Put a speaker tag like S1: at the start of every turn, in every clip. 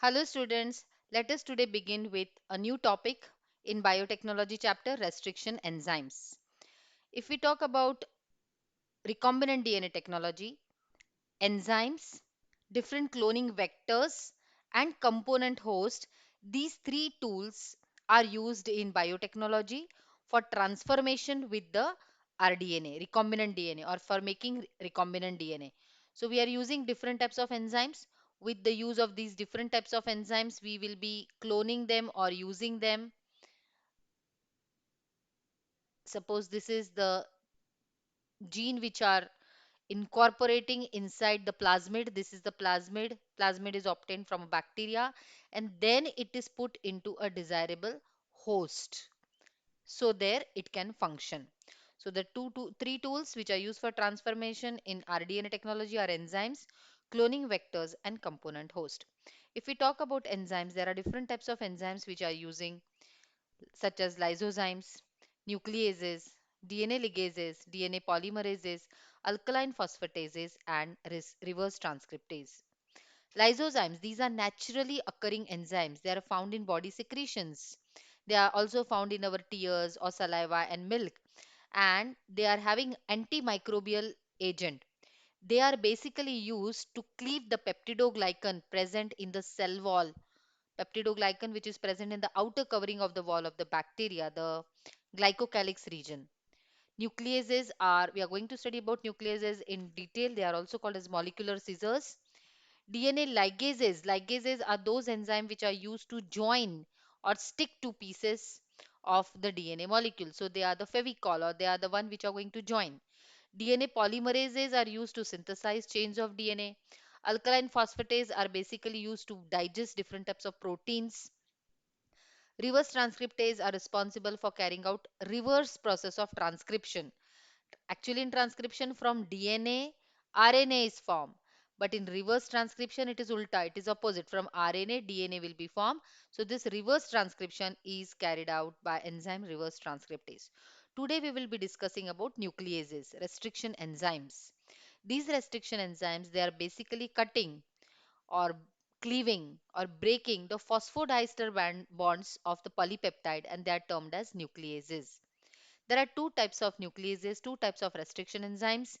S1: Hello, students. Let us today begin with a new topic in biotechnology chapter restriction enzymes. If we talk about recombinant DNA technology, enzymes, different cloning vectors, and component host, these three tools are used in biotechnology for transformation with the rDNA, recombinant DNA, or for making recombinant DNA. So, we are using different types of enzymes. With the use of these different types of enzymes, we will be cloning them or using them. Suppose this is the gene which are incorporating inside the plasmid. This is the plasmid. Plasmid is obtained from a bacteria and then it is put into a desirable host. So there it can function. So the three tools which are used for transformation in rDNA technology are enzymes, cloning vectors, and component host. If we talk about enzymes, there are different types of enzymes which are using such as lysozymes, nucleases, DNA ligases, DNA polymerases, alkaline phosphatases, and reverse transcriptase. Lysozymes, these are naturally occurring enzymes. They are found in body secretions. They are also found in our tears or saliva and milk, and they are having antimicrobial agent. They are basically used to cleave the peptidoglycan present in the cell wall, peptidoglycan which is present in the outer covering of the wall of the bacteria, the glycocalyx region. Nucleases are, we are going to study about nucleases in detail. They are also called as molecular scissors. DNA ligases, ligases are those enzymes which are used to join or stick to pieces of the DNA molecule. So they are the fevicol, or they are the one which are going to join. DNA polymerases are used to synthesize chains of DNA. Alkaline phosphatase are basically used to digest different types of proteins. Reverse transcriptase are responsible for carrying out reverse process of transcription. Actually, in transcription from DNA, RNA is formed. But in reverse transcription, it is ulta, it is opposite. From RNA, DNA will be formed. So this reverse transcription is carried out by enzyme reverse transcriptase. Today we will be discussing about nucleases, restriction enzymes. These restriction enzymes, they are basically cutting or cleaving or breaking the phosphodiester bonds of the polypeptide, and they are termed as nucleases. There are two types of nucleases, two types of restriction enzymes,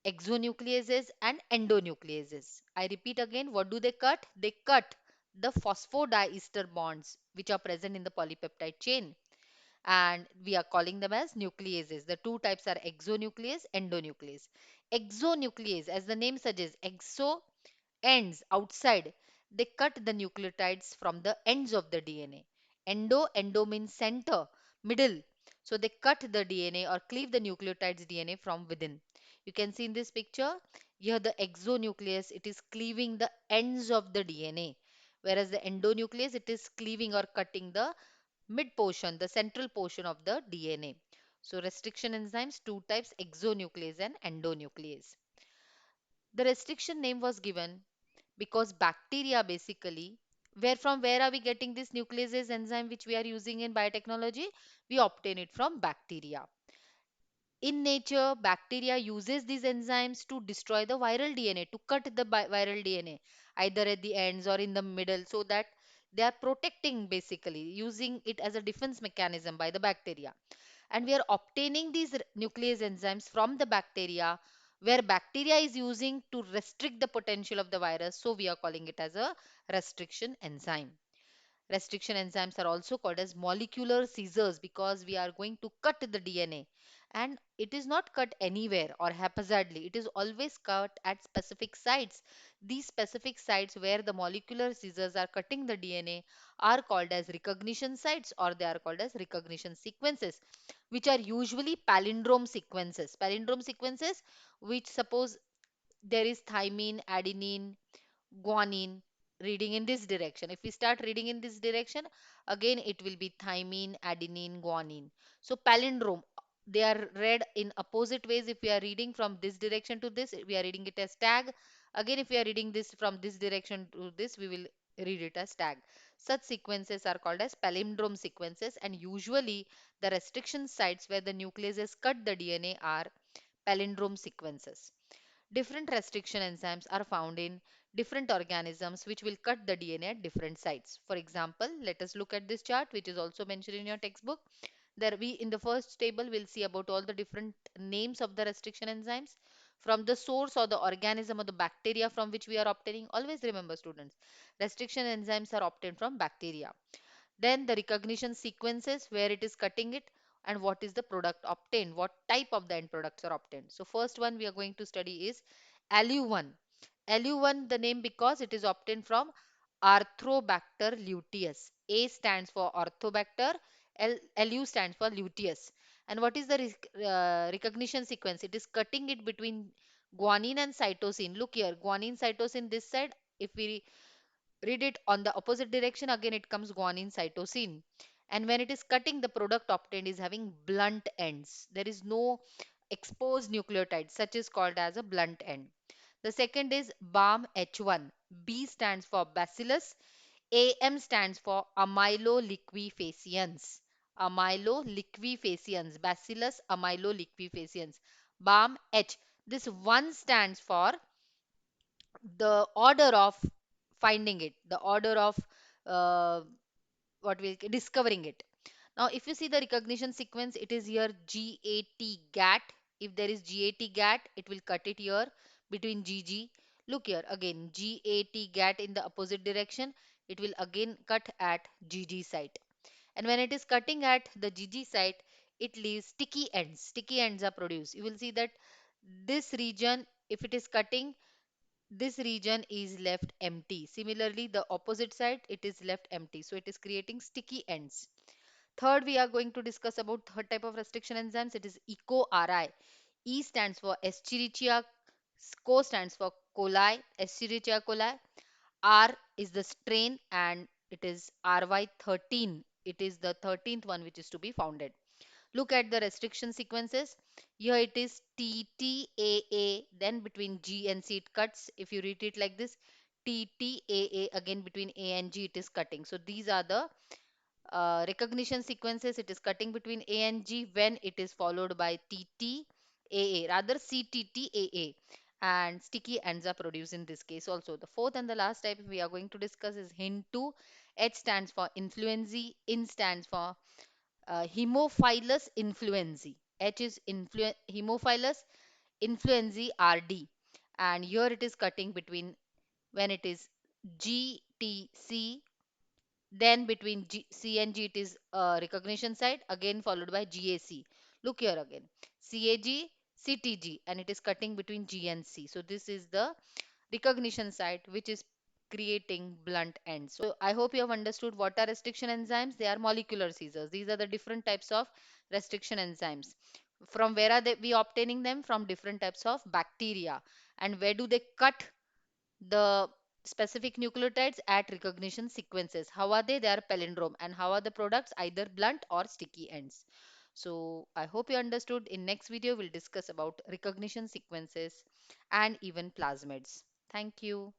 S1: exonucleases and endonucleases. I repeat again, what do they cut? They cut the phosphodiester bonds which are present in the polypeptide chain, and we are calling them as nucleases. The two types are exonuclease, endonuclease. Exonuclease, as the name suggests, exo ends outside, they cut the nucleotides from the ends of the DNA. Endo means center, middle. So they cut the DNA or cleave the nucleotides DNA from within. You can see in this picture, here the exonuclease, it is cleaving the ends of the DNA. Whereas the endonuclease, it is cleaving or cutting the mid portion, the central portion of the DNA. So restriction enzymes, two types, exonuclease and endonuclease. The restriction name was given because bacteria basically, where are we getting this nucleases enzyme which we are using in biotechnology? We obtain it from bacteria. In nature, bacteria uses these enzymes to destroy the viral DNA, to cut the viral DNA either at the ends or in the middle, so that they are protecting, basically using it as a defense mechanism by the bacteria. And we are obtaining these nuclease enzymes from the bacteria, where bacteria is using to restrict the potential of the virus, so we are calling it as a restriction enzyme. Restriction enzymes are also called as molecular scissors because we are going to cut the DNA, and it is not cut anywhere or haphazardly. It is always cut at specific sites. These specific sites where the molecular scissors are cutting the DNA are called as recognition sites, or they are called as recognition sequences, which are usually palindrome sequences. Palindrome sequences, which suppose there is thymine, adenine, guanine, reading in this direction. If we start reading in this direction, again it will be thymine, adenine, guanine. So palindrome, they are read in opposite ways. If we are reading from this direction to this, we are reading it as tag. Again, if we are reading this from this direction to this, we will read it as tag. Such sequences are called as palindrome sequences, and usually the restriction sites where the nucleases cut the DNA are palindrome sequences. Different restriction enzymes are found in different organisms which will cut the DNA at different sites. For example, let us look at this chart, which is also mentioned in your textbook. There we in the first table will see about all the different names of the restriction enzymes from the source or the organism or the bacteria from which we are obtaining. Always remember, students, restriction enzymes are obtained from bacteria. Then the recognition sequences, where it is cutting it, and what is the product obtained, what type of the end products are obtained. So first one we are going to study is ALU1. ALU1, the name because it is obtained from Arthrobacter luteus. A stands for Orthobacter, LU stands for luteus. And what is the recognition sequence? It is cutting it between guanine and cytosine. Look here, guanine, cytosine this side. If we read it on the opposite direction, again it comes guanine, cytosine. And when it is cutting, the product obtained is having blunt ends. There is no exposed nucleotide, such is called as a blunt end. The second is BAM H1. B stands for Bacillus. AM stands for Amyloliquefaciens. Amyloliquefaciens. Bacillus amyloliquefaciens. BAM H. This one stands for the order of finding it, the order of uh, what we discovering it. Now, if you see the recognition sequence, it is here GAT GAT. If there is GAT GAT, it will cut it here between GG. Look here again, GAT GAT in the opposite direction, it will again cut at GG site. And when it is cutting at the GG site, it leaves sticky ends. Sticky ends are produced. You will see that this region, if it is cutting, this region is left empty. Similarly, the opposite side, it is left empty. So it is creating sticky ends. Third, we are going to discuss about third type of restriction enzymes. It is ECO-RI. E stands for Escherichia, Co stands for coli, Escherichia coli. R is the strain and it is RY13. It is the 13th one which is to be founded. Look at the restriction sequences. Here it is TTAA, then between G and C it cuts. If you read it like this, TTAA, again between A and G it is cutting. So these are the recognition sequences. It is cutting between A and G when it is followed by TTAA, rather CTTAA, and sticky ends are produced in this case also. The fourth and the last type we are going to discuss is HIN2. H stands for influenzae, IN stands for Haemophilus influenzae. H is Haemophilus influenzae RD. And here it is cutting between when it is GTC, then between C and G it is recognition site, again followed by GAC. Look here again, CAG, CTG, and it is cutting between G and C. So this is the recognition site which is creating blunt ends. So I hope you have understood what are restriction enzymes. They are molecular scissors. These are the different types of restriction enzymes. From where are we obtaining them? From different types of bacteria. And where do they cut the specific nucleotides? At recognition sequences. How are they? They are palindrome. And how are the products? Either blunt or sticky ends. So I hope you understood. In next video, we'll discuss about recognition sequences and even plasmids. Thank you.